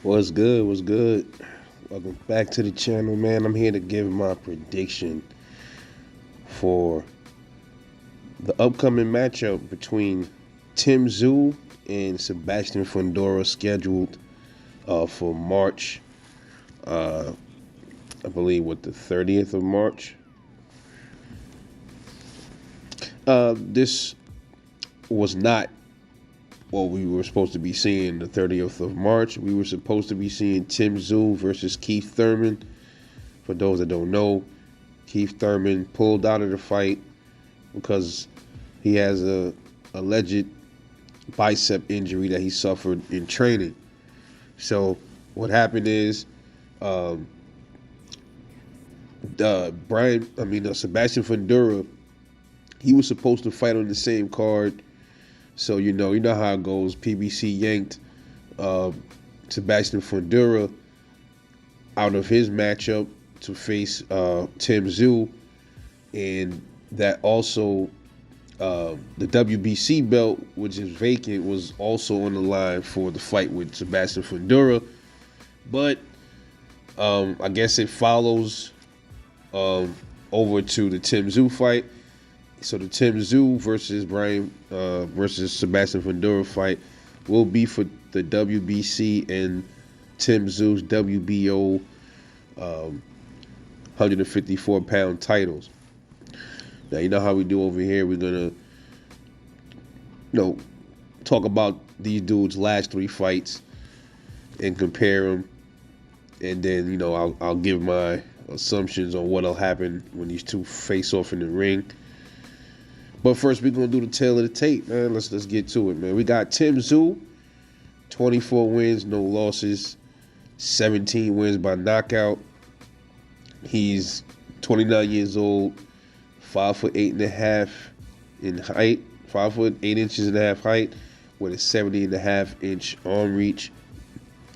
What's good? What's good? Welcome back to the channel, man. I'm here to give my prediction for the upcoming matchup between Tszyu and Sebastian Fundora, scheduled for March, uh, I believe, with the 30th of March. This was not what we were supposed to be seeing the 30th of March. We were supposed to be seeing Tszyu versus Keith Thurman. For those that don't know, Keith Thurman pulled out of the fight because he has a alleged bicep injury that he suffered in training. So what happened is, um, Sebastian Fundora, he was supposed to fight on the same card. So you know how it goes. PBC yanked uh, Sebastian Fundora out of his matchup to face Tszyu, and that also the WBC belt, which is vacant, was also on the line for the fight with Sebastian Fundora. But I guess it follows over to the Tszyu fight. So the Tszyu versus Sebastian Fundora fight will be for the WBC and Tszyu's WBO 154-pound titles. Now you know how we do over here. We're gonna talk about these dudes' last three fights and compare them, and then I'll give my assumptions on what'll happen when these two face off in the ring. But first, we're gonna do the tail of the tape, man. Let's get to it, man. We got Tszyu, 24 wins, no losses, 17 wins by knockout. He's 29 years old, 5'8.5" in height, 5'8.5" height, with a 70.5-inch arm reach,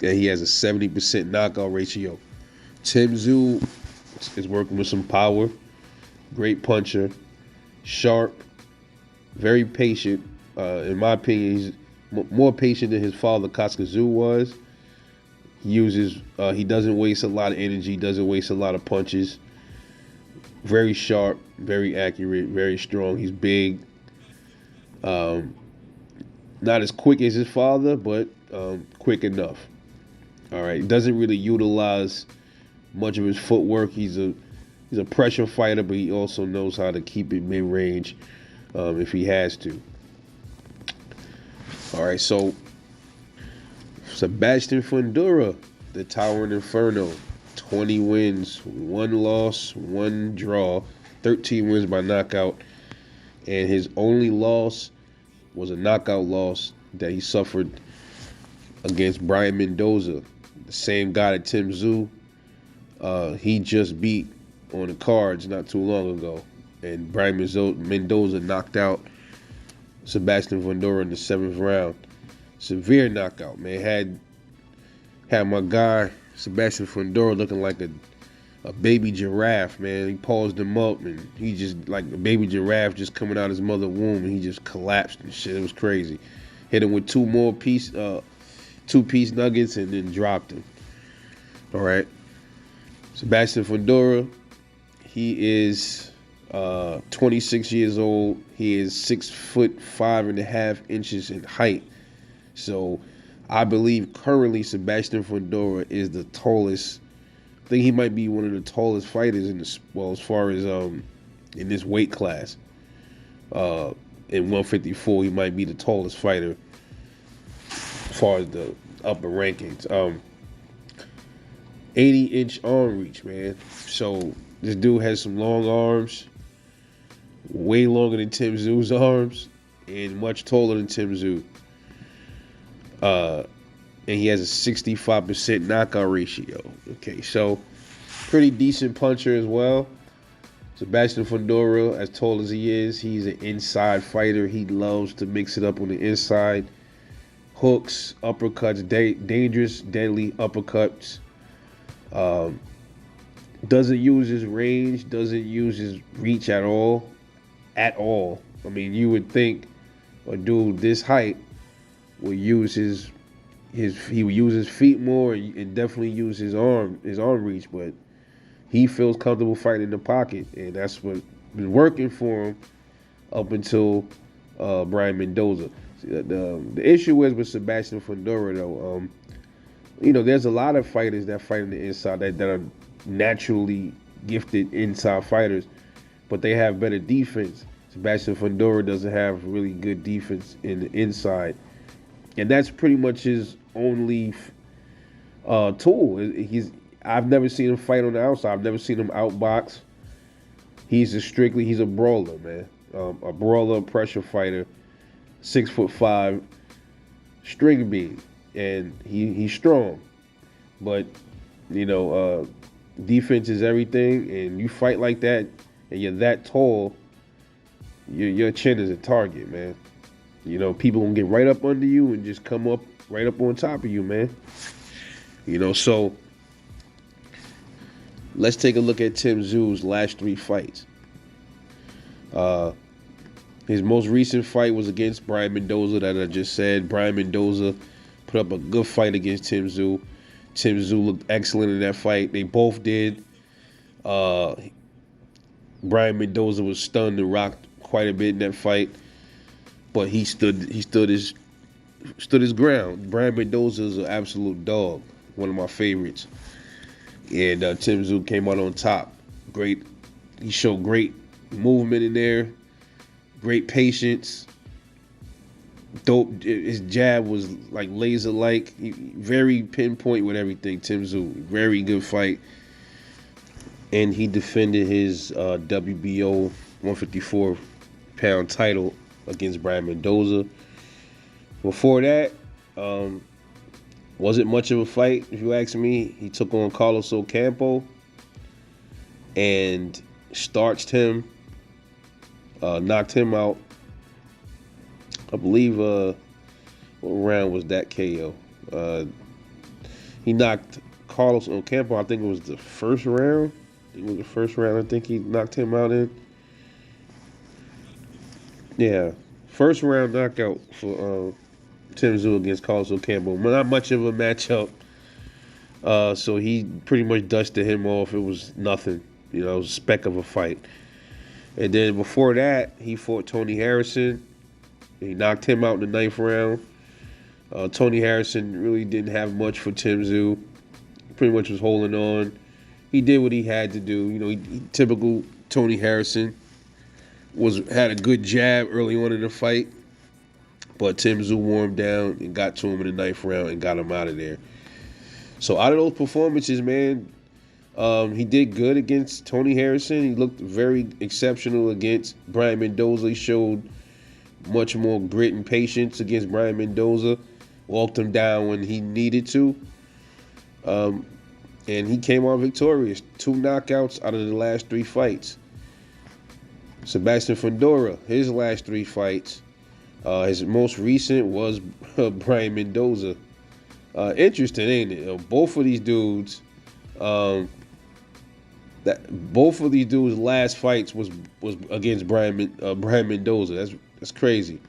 and he has a 70% knockout ratio. Tszyu is working with some power, great puncher, sharp, very patient. In my opinion, he's more patient than his father Tszyu was. He doesn't waste a lot of energy, doesn't waste a lot of punches. Very sharp, very accurate, very strong. He's big. Not as quick as his father, but quick enough. All right. He doesn't really utilize much of his footwork. He's a pressure fighter, but he also knows how to keep it mid-range if he has to. All right, so Sebastian Fundora, the Towering Inferno, 20 wins, 1 loss, 1 draw, 13 wins by knockout, and his only loss was a knockout loss that he suffered against Brian Mendoza, the same guy that Tszyu he just beat on the cards not too long ago. And Brian Mendoza knocked out Sebastian Fundora in the 7th round. Severe knockout, man. Had my guy Sebastian Fundora looking like a baby giraffe, man. He paused him up, and he just like a baby giraffe just coming out of his mother's womb, and he just collapsed and shit. It was crazy. Hit him with two-piece nuggets, and then dropped him. All right. Sebastian Fundora, he is 26 years old. He is 6'5.5" in height. So I believe currently Sebastian Fundora is the tallest. I think he might be one of the tallest fighters as far as in this weight class. In 154, he might be the tallest fighter as far as the upper rankings. 80-inch arm reach, man. So this dude has some long arms, way longer than Tszyu's arms, and much taller than Tszyu. And he has a 65% knockout ratio. Okay, so pretty decent puncher as well. Sebastian Fundora, as tall as he is, he's an inside fighter. He loves to mix it up on the inside. Hooks, uppercuts, dangerous, deadly uppercuts. Doesn't use his range, doesn't use his reach at all. At all. I mean, you would think a dude this height will use his he would use his feet more and definitely use his arm reach, but he feels comfortable fighting in the pocket, and that's what been working for him up until Brian Mendoza. The issue is with Sebastian Fundora though. There's a lot of fighters that fight in the inside that are naturally gifted inside fighters, but they have better defense. Sebastian Fundora doesn't have really good defense in the inside, and that's pretty much his only tool. I've never seen him fight on the outside. I've never seen him outbox. He's a brawler, man. A brawler, pressure fighter, 6'5", string bean, and he's strong. But defense is everything, and you fight like that, and you're that tall. Your chin is a target, man. People gonna get right up under you and just come up right up on top of you, man. So let's take a look at Tszyu's last 3 fights. His most recent fight was against Brian Mendoza that I just said. Brian Mendoza put up a good fight against Tszyu. Tszyu looked excellent in that fight. They both did. Brian Mendoza was stunned and rocked quite a bit in that fight, but he stood his ground. Brian Mendoza is an absolute dog, one of my favorites, and Tszyu came out on top. Great, he showed great movement in there, great patience. Dope. His jab was like laser-like, very pinpoint with everything. Tszyu, very good fight, and he defended his WBO 154-pound title against Brian Mendoza. Before that, wasn't much of a fight, if you ask me. He took on Carlos Ocampo and starched him, knocked him out. I believe, what round was that KO? He knocked Carlos Ocampo, I think it was the first round. I think he knocked him out in. Yeah, first round knockout for Tszyu against Carlos Ocampo. Not much of a matchup. So he pretty much dusted him off. It was nothing. It was a speck of a fight. And then before that, he fought Tony Harrison. He knocked him out in the 9th round. Tony Harrison really didn't have much for Tszyu. Pretty much was holding on. He did what he had to do. Typical Tony Harrison. Had a good jab early on in the fight, but Tszyu warmed down and got to him in the 9th round and got him out of there. So out of those performances, man, he did good against Tony Harrison. He looked very exceptional against Brian Mendoza. He showed much more grit and patience against Brian Mendoza. Walked him down when he needed to. And he came out victorious. 2 knockouts out of the last 3 fights. Sebastian Fundora, his last 3 fights. His most recent was Brian Mendoza. Interesting, ain't it? Both of these dudes, both of these dudes' last fights was against Brian Mendoza. That's crazy.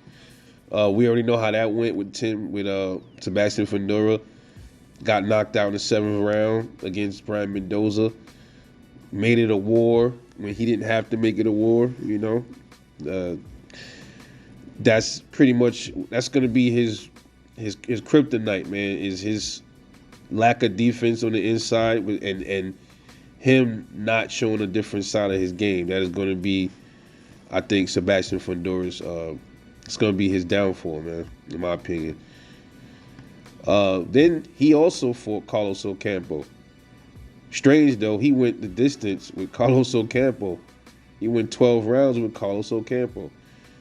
We already know how that went with Sebastian Fundora. Got knocked out in the 7th round against Brian Mendoza. Made it a war when he didn't have to make it a war. That's going to be his kryptonite, man. Is his lack of defense on the inside and him not showing a different side of his game. That is going to be, I think, Sebastian Fundora's. It's going to be his downfall, man, in my opinion. Then he also fought Carlos Ocampo. Strange, though, he went the distance with Carlos Ocampo. He went 12 rounds with Carlos Ocampo.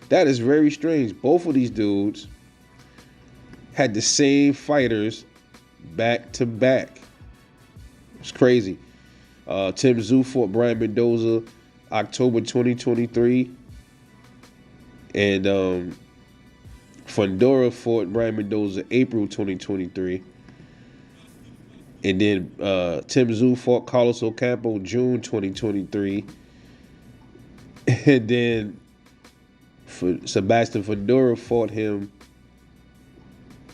That is very strange. Both of these dudes had the same fighters back to back. It's crazy. Tszyu fought Brian Mendoza October 2023. And Fundora fought Brian Mendoza April 2023. And then Tszyu fought Carlos Ocampo June 2023. And then Sebastian Fundora fought him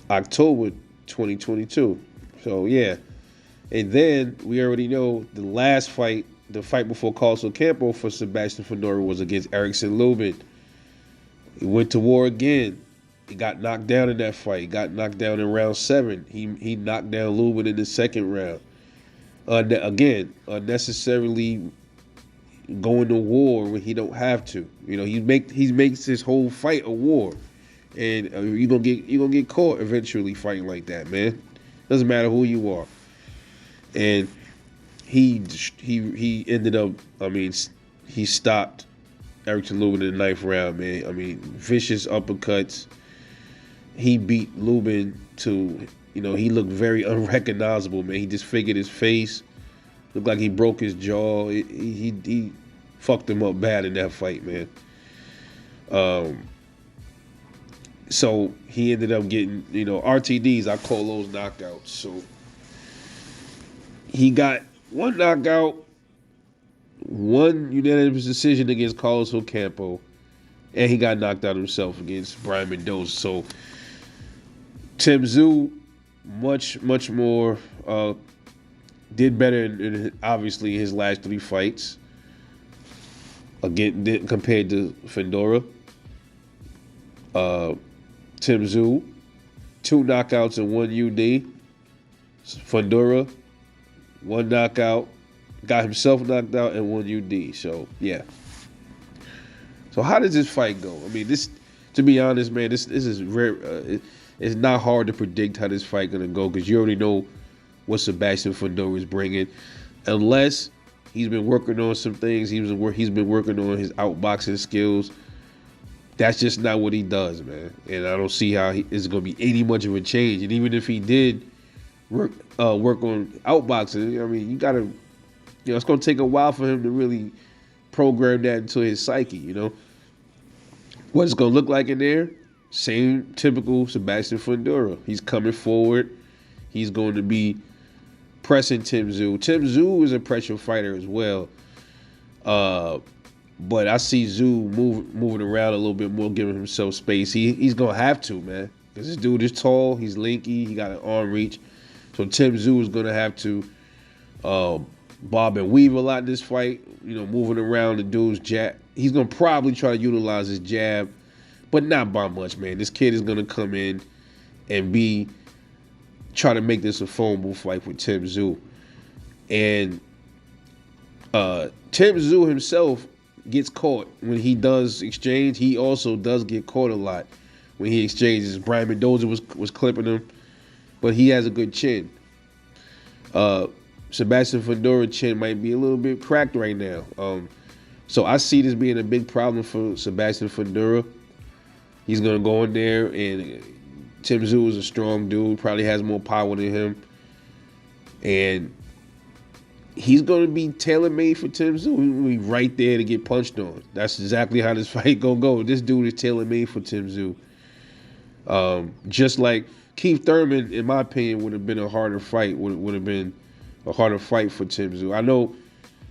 October 2022. So yeah, and then we already know the last fight, the fight before Carlos Ocampo for Sebastian Fundora was against Erickson Lubin. He went to war again. He got knocked down in that fight. He got knocked down in round 7. He knocked down Lubin in the second round. Again, unnecessarily going to war when he don't have to. You know, he makes his whole fight a war, and you're gonna get caught eventually fighting like that, man. Doesn't matter who you are. And he ended up. I mean, he stopped Erickson Lubin in the 9th round, man. I mean, vicious uppercuts. He beat Lubin to, you know, he looked very unrecognizable, man. He disfigured his face. Looked like he broke his jaw. He fucked him up bad in that fight, man. So he ended up getting, you know, RTDs, I call those knockouts. So he got one knockout, one unanimous decision against Carlos Ocampo, and he got knocked out himself against Brian Mendoza. So Tszyu, much more, did better in obviously his last 3 fights. Again, compared to Fundora. Tszyu, 2 knockouts and 1 UD. Fundora, 1 knockout, got himself knocked out and 1 UD. So yeah. So how does this fight go? I mean, this, to be honest, man, this is very. It's not hard to predict how this fight gonna go because you already know what Sebastian Fundora is bringing, unless he's been working on some things. He's been working on his outboxing skills. That's just not what he does, man. And I don't see how it's gonna be any much of a change. And even if he did work on outboxing, I mean, you gotta, you know, it's gonna take a while for him to really program that into his psyche. You know what it's gonna look like in there. Same typical Sebastian Fundora. He's coming forward. He's going to be pressing Tszyu. Tszyu is a pressure fighter as well. But I see Tszyu moving around a little bit more, giving himself space. He's going to have to, man. Because this dude is tall. He's lanky. He got an arm reach. So Tszyu is going to have to bob and weave a lot in this fight. You know, moving around the dude's jab. He's going to probably try to utilize his jab, but not by much, man. This kid is going to come in and try to make this a formidable fight with Tszyu. And Tszyu himself gets caught when he does exchange. He also does get caught a lot when he exchanges. Brian Mendoza was clipping him, but he has a good chin. Sebastian Fundora's chin might be a little bit cracked right now. So I see this being a big problem for Sebastian Fundora. He's going to go in there, and Tszyu is a strong dude, probably has more power than him. And he's going to be tailor-made for Tszyu. He's going to be right there to get punched on. That's exactly how this fight going to go. This dude is tailor-made for Tszyu. Just like Keith Thurman, in my opinion, would have been a harder fight, would have been a harder fight for Tszyu. I know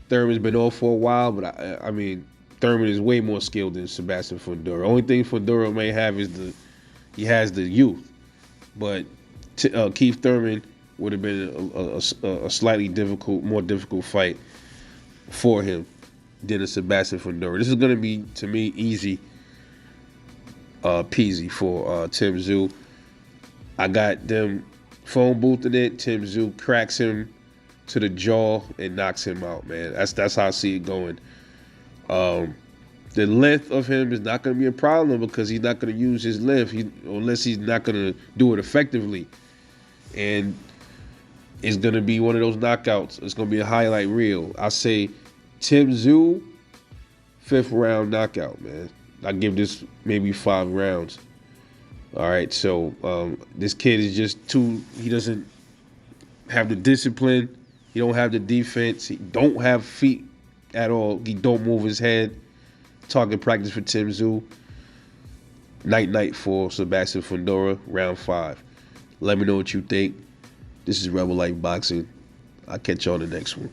Thurman's been off for a while, but I mean, Thurman is way more skilled than Sebastian Fundora. Only thing Fundora may have is he has the youth, but Keith Thurman would have been a slightly more difficult fight for him than a Sebastian Fundora. This is going to be, to me, easy peasy for Tszyu. I got them phone boothing it. Tszyu cracks him to the jaw and knocks him out, man. That's how I see it going. The length of him is not going to be a problem because he's not going to use his length unless he's not going to do it effectively. And it's going to be one of those knockouts. It's going to be a highlight reel. I say Tszyu, 5th round knockout, man. I give this maybe 5 rounds. All right, so this kid is just he doesn't have the discipline. He don't have the defense. He don't have feet at all. He don't move his head. Target practice for Tszyu. Night for Sebastian Fundora, round 5. Let me know what you think. This is Rebel Life Boxing. I'll catch you on the next one.